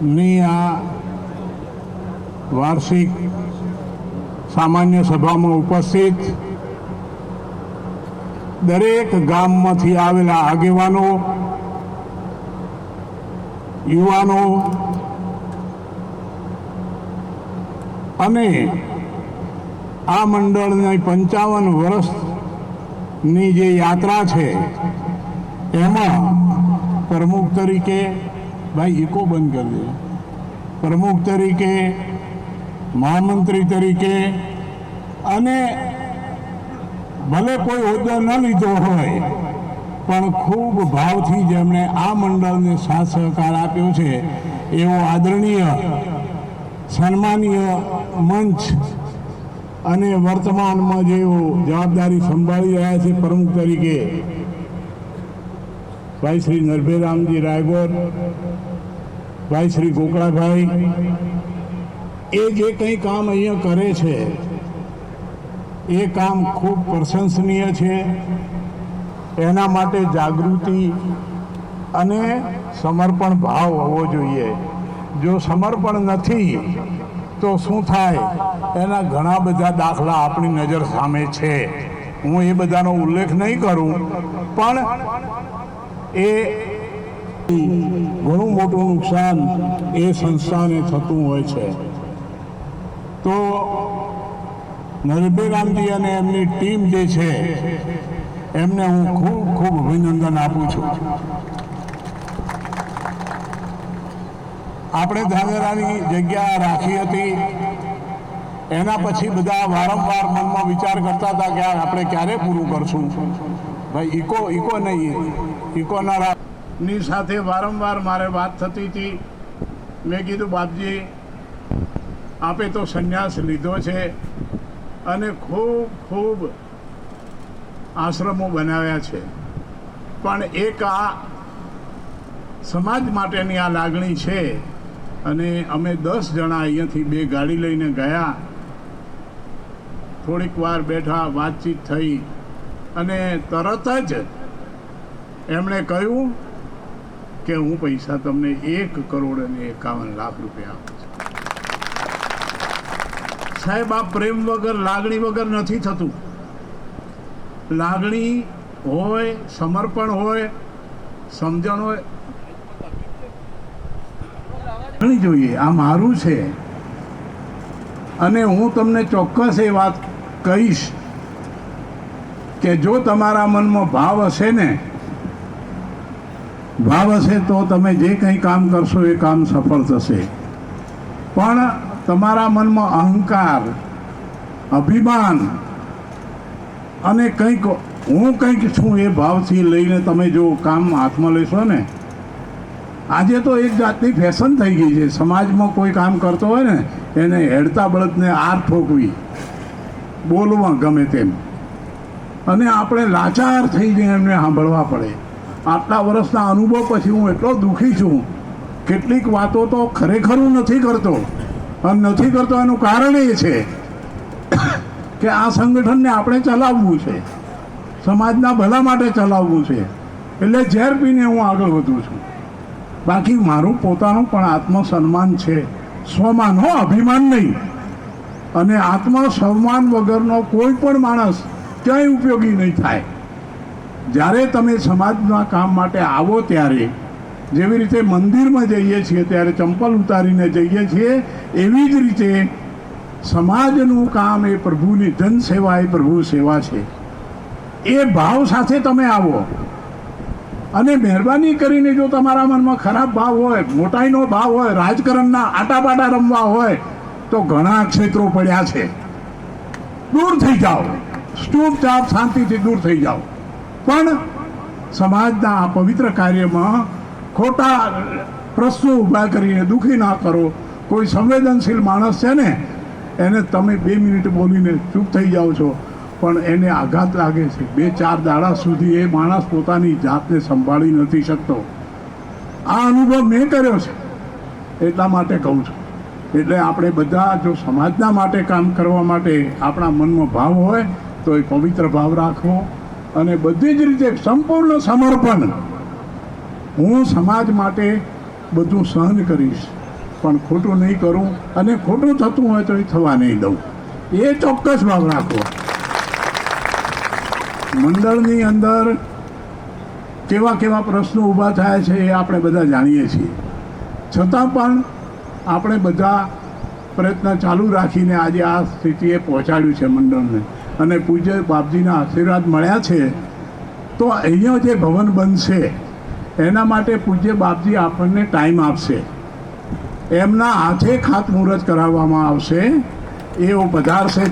ની આ વાર્ષિક સામાન્ય સભામાં ઉપસ્થિત દરેક ગામમાંથી આવેલા આગેવાનો, યુવાનો અને આ મંડળની 55 વર્ષની જે યાત્રા છે એમાં પ્રમુખ તરીકે, ભાઈ ઇકો બંધ કરી દે, પ્રમુખ તરીકે, મહામંત્રી તરીકે અને ભલે કોઈ હોદ્દો ન લીધો હોય પણ ખૂબ ભાવથી જેમણે આ મંડળને સાથ સહકાર આપ્યો છે એવો આદરણીય સન્માનીય મંચ અને વર્તમાનમાં જેઓ જવાબદારી સંભાળી રહ્યા છે પ્રમુખ તરીકે ભાઈ શ્રી નરભેરામજી રાયગોર, ભાઈ શ્રી ગોકળાભાઈ, એ જે કંઈ કામ અહીંયા કરે છે એ કામ ખૂબ પ્રશંસનીય છે. એના માટે જાગૃતિ અને સમર્પણ ભાવ હોવો જોઈએ. જો સમર્પણ નથી તો શું થાય એના ઘણા બધા દાખલા આપણી નજર સામે છે. હું એ બધાનો ઉલ્લેખ નહીં કરું, પણ એ ઘણું મોટું નુકસાન એ સંસ્થાને થતું હોય છે. તો નરભેરામજી અને એમની ટીમ જે છે એમને હું ખૂબ ખૂબ અભિનંદન આપું છું. આપણે ધાનેરાની જગ્યા રાખી હતી, એના પછી બધા વારંવાર મનમાં વિચાર કરતા હતા કે આપણે ક્યારે પૂરું કરશું. ભાઈ ઇકો નહીં, ઇકોના ની સાથે વારંવાર મારે વાત થતી હતી. મેં કીધું બાપજી આપે તો સંન્યાસ લીધો છે અને ખૂબ ખૂબ આશ્રમો બનાવ્યા છે, પણ એક આ સમાજ માટેની આ લાગણી છે. અને અમે 10 જણા અહીંયાથી 2 ગાડી લઈને ગયા, થોડીક વાર બેઠા, વાતચીત થઈ અને તરત જ એમણે કહ્યું કે હું પૈસા તમને 1,51,00,000 રૂપિયા આપું છું. સાહેબ, આ પ્રેમ વગર, લાગણી વગર નથી થતું. લાગણી હોય, સમર્પણ હોય, સમજણ હોય જોઈએ. આ મારું છે અને હું તમને ચોક્કસ એ વાત કહીશ કે જો તમારા મનમાં ભાવ હશે તો તમે જે કંઈ કામ કરશો એ કામ સફળ થશે. પણ તમારા મનમાં અહંકાર, અભિમાન અને કંઈક હું કંઈક છું એ ભાવથી લઈને તમે જો કામ હાથમાં લેશો ને, આજે તો એક જાતની ફેશન થઈ ગઈ છે. સમાજમાં કોઈ કામ કરતો હોય ને એને હેડતા બળદને આર ઠોકવી, બોલવા ગમે તેમ, અને આપણે લાચાર થઈ જઈને એમને સાંભળવા પડે. આટલા વર્ષના અનુભવ પછી હું એટલો દુઃખી છું. કેટલીક વાતો તો ખરેખર હું નથી કરતો, અને નથી કરતો એનું કારણ એ છે કે આ સંગઠનને આપણે ચલાવવું છે, સમાજના ભલા માટે ચલાવવું છે. એટલે ઝેર પીને હું આગળ વધું છું. બાકી મારું પોતાનું પણ આત્મસન્માન છે, સ્વમાન, હો, અભિમાન નહીં. અને આત્મસન્માન વગરનો કોઈ પણ માણસ ક્યાંય ઉપયોગી નહીં થાય. જ્યારે તમે સમાજના કામ માટે આવો ત્યારે, જેવી રીતે મંદિરમાં જઈએ છીએ ત્યારે ચંપલ ઉતારીને જઈએ છીએ, એવી જ રીતે સમાજનું કામ એ પ્રભુની જનસેવા, એ પ્રભુ સેવા છે. એ ભાવ સાથે તમે આવો. અને મહેરબાની કરીને જો તમારા મનમાં ખરાબ ભાવ હોય, મોટાઈનો ભાવ હોય, રાજકારણના આટાપાટા રમવા હોય તો ઘણા ક્ષેત્રો પડ્યા છે. દૂર થઈ જાઓ, ચૂપચાપ શાંતિથી દૂર થઈ જાઓ. પણ સમાજના આ પવિત્ર કાર્યમાં ખોટા પ્રશ્નો ઊભા કરીને દુઃખી ના કરો. કોઈ સંવેદનશીલ માણસ છે ને, એને તમે 2 મિનિટ બોલીને ચૂપ થઈ જાઓ છો, પણ એને આઘાત લાગે છે. 2-4 દાડા સુધી એ માણસ પોતાની જાતને સંભાળી નથી શકતો. આ અનુભવ મેં કર્યો છે, એટલા માટે કહું છું. એટલે આપણે બધા જો સમાજના માટે કામ કરવા માટે આપણા મનમાં ભાવ હોય તો એ પવિત્ર ભાવ રાખવો અને બધી જ રીતે સંપૂર્ણ સમર્પણ. હું સમાજ માટે બધું સહન કરીશ, પણ ખોટું નહીં કરું, અને ખોટું થતું હોય તો એ થવા નહીં દઉં, એ ચોક્કસ ભાવ રાખો. મંડળની અંદર કેવા કેવા પ્રશ્નો ઊભા થાય છે એ આપણે બધા જાણીએ છીએ, છતાં પણ આપણે બધા પ્રયત્ન ચાલુ રાખીને આજે આ સ્થિતિએ પહોંચાડ્યું છે મંડળને. અને પૂજ્ય બાપજીના આશીર્વાદ મળ્યા છે તો અહીંયા જે ભવન બનશે એના માટે પૂજ્ય બાપજી આપણને ટાઈમ આપશે, એમના હાથે ખાતમુહૂર્ત કરાવવામાં આવશે. એઓ પધારશે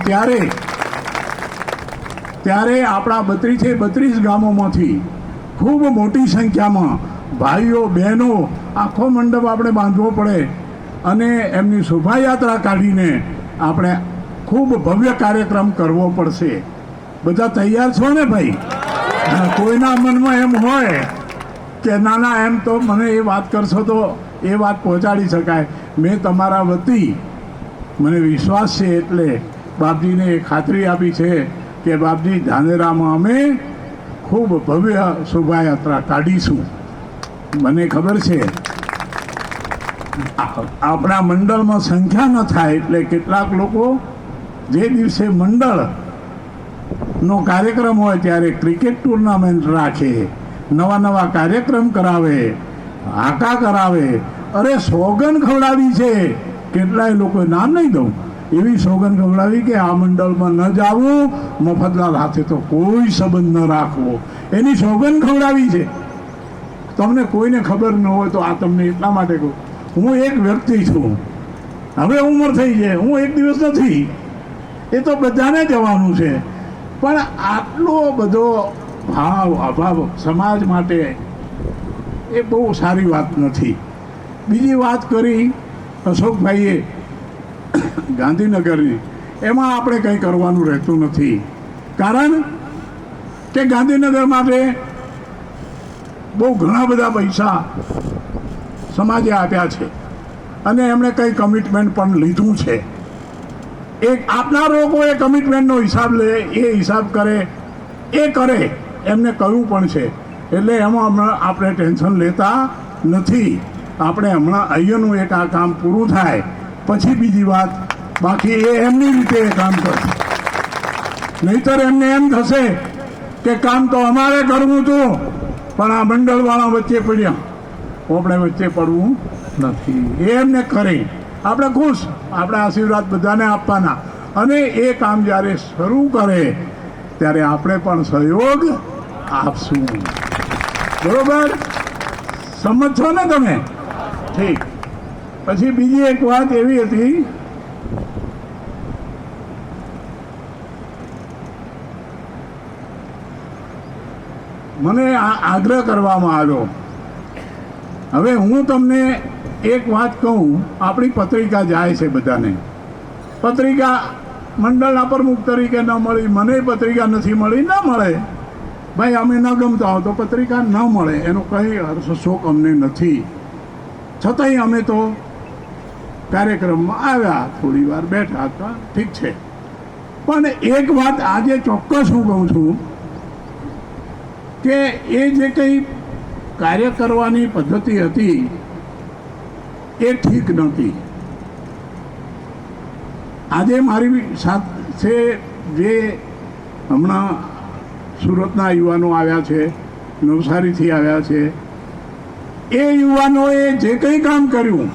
ત્યારે આપણા 32 ગામોમાંથી ખૂબ મોટી સંખ્યામાં ભાઈઓ બહેનો આખો મંડપ આપણે બાંધવો પડે અને એમની શોભાયાત્રા કાઢીને આપણે ખૂબ ભવ્ય કાર્યક્રમ કરવો પડશે. બધા તૈયાર છો ને ભાઈ? કોઈના મનમાં એમ હોય કે ના એમ તો મને એ વાત કરશો તો એ વાત પહોંચાડી શકાય. મેં તમારા વતી મને વિશ્વાસ છે એટલે બાપજીને એ ખાતરી આપી છે કે બાપજી ધાનેરામાં અમે ખૂબ ભવ્ય શોભાયાત્રા કાઢીશું. મને ખબર છે આપણા મંડળમાં સંખ્યા ન થાય એટલે કેટલાક લોકો જે દિવસે મંડળનો કાર્યક્રમ હોય ત્યારે ક્રિકેટ ટુર્નામેન્ટ રાખે, નવા કાર્યક્રમ કરાવે, હાકા કરાવે. અરે સોગન ખવડાવી છે, કેટલાય લોકો નામ નહીં દઉં, એવી સોગન ખવડાવી કે આ મંડળમાં ન જવું, મફતલાલ હાથે તો કોઈ સંબંધ ન રાખવો, એની સોગન ખવડાવી છે. તમને કોઈને ખબર ન હોય તો આ તમને એટલા માટે કહું, હું એક વ્યક્તિ છું, હવે ઉંમર થઈ છે, હું એક દિવસ નથી, એ તો બધાને જવાનું છે. પણ આટલો બધો અભાવ સમાજ માટે એ બહુ સારી વાત નથી. બીજી વાત કરી અશોકભાઈએ ગાંધીનગરની, એમાં આપણે કંઈ કરવાનું રહેતું નથી, કારણ કે ગાંધીનગર માટે બહુ ઘણા બધા પૈસા સમાજે આપ્યા છે અને એમણે કંઈ કમિટમેન્ટ પણ લીધું છે. એક આપનાર લોકો એ કમિટમેન્ટનો હિસાબ લે, એ હિસાબ કરે, એ કરે, એમને કહ્યું પણ છે. એટલે એમાં હમણાં આપણે ટેન્શન લેતા નથી. આપણે હમણાં અહીંયાનું એક આ કામ પૂરું થાય પછી બીજી વાત, બાકી એ એમની રીતે એ કામ કરશે. નહીતર એમને એમ થશે કે કામ તો અમારે કરવું હતું પણ આ મંડળવાળા વચ્ચે પડ્યા, આપણે વચ્ચે પડવું નથી. એ એમને કરે, આપણે ખુશ, આપણે આશીર્વાદ બધાને આપવાના. અને એ કામ જ્યારે શરૂ કરે ત્યારે આપણે પણ સહયોગ આપશું. બરોબર? સમજ છો ને તમે? ઠીક. પછી બીજી એક વાત એવી હતી, મને આગ્રહ કરવામાં આવ્યો. હવે હું તમને એક વાત કહું, આપણી પત્રિકા જાય છે બધાને, પત્રિકા મંડળના પ્રમુખ તરીકે ન મળી, મને પત્રિકા નથી મળી, ન મળે ભાઈ, અમે ન ગમતા હો તો પત્રિકા ન મળે, એનો કંઈ શોખ અમને નથી. છતાંય અમે તો કાર્યક્રમમાં આવ્યા, થોડી વાર બેઠા હતા, ઠીક છે. પણ એક વાત આજે ચોક્કસ હું કહું છું કે એ જે કંઈ કાર્ય કરવાની પદ્ધતિ હતી એ ઠીક નહોતી. આજે મારી સાથે જે હમણાં સુરતના યુવાનો આવ્યા છે, નવસારીથી આવ્યા છે, એ યુવાનોએ જે કંઈ કામ કર્યું,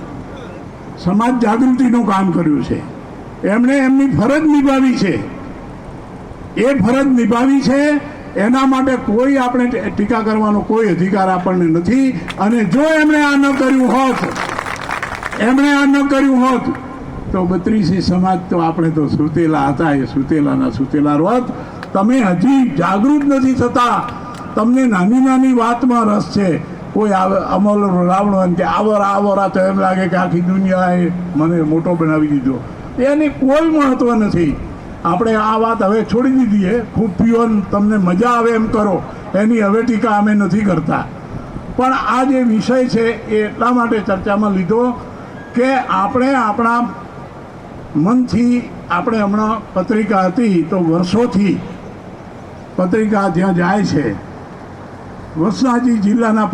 સમાજ જાગૃતિનું કામ કર્યું છે, એમણે એમની ફરજ નિભાવી છે. એ ફરજ નિભાવી છે, એના માટે કોઈ આપણે ટીકા કરવાનો કોઈ અધિકાર આપણને નથી. અને જો એમણે આ ન કર્યું હોત તો 32 સમાજ તો આપણે તો સુતેલા હતા, એ સુતેલાના સુતેલા રોત. તમે હજી જાગૃત નથી થતા, તમને નાની વાતમાં રસ છે. કોઈ અમલ રાવણો કે આવરા તો એમ લાગે કે આખી દુનિયાએ મને મોટો બનાવી દીધો, એની કોઈ મહત્વ નથી. આપણે આ વાત હવે છોડી દીધી. ખૂબ પીઓ, તમને મજા આવે એમ કરો, એની હવે ટીકા અમે નથી કરતા. પણ આ જે વિષય છે એ એટલા માટે ચર્ચામાં લીધો કે આપણે આપણા મનથી, આપણે હમણાં પત્રિકા હતી તો વર્ષોથી પત્રિકા જ્યાં જાય છે, વસરાજી જિલ્લાના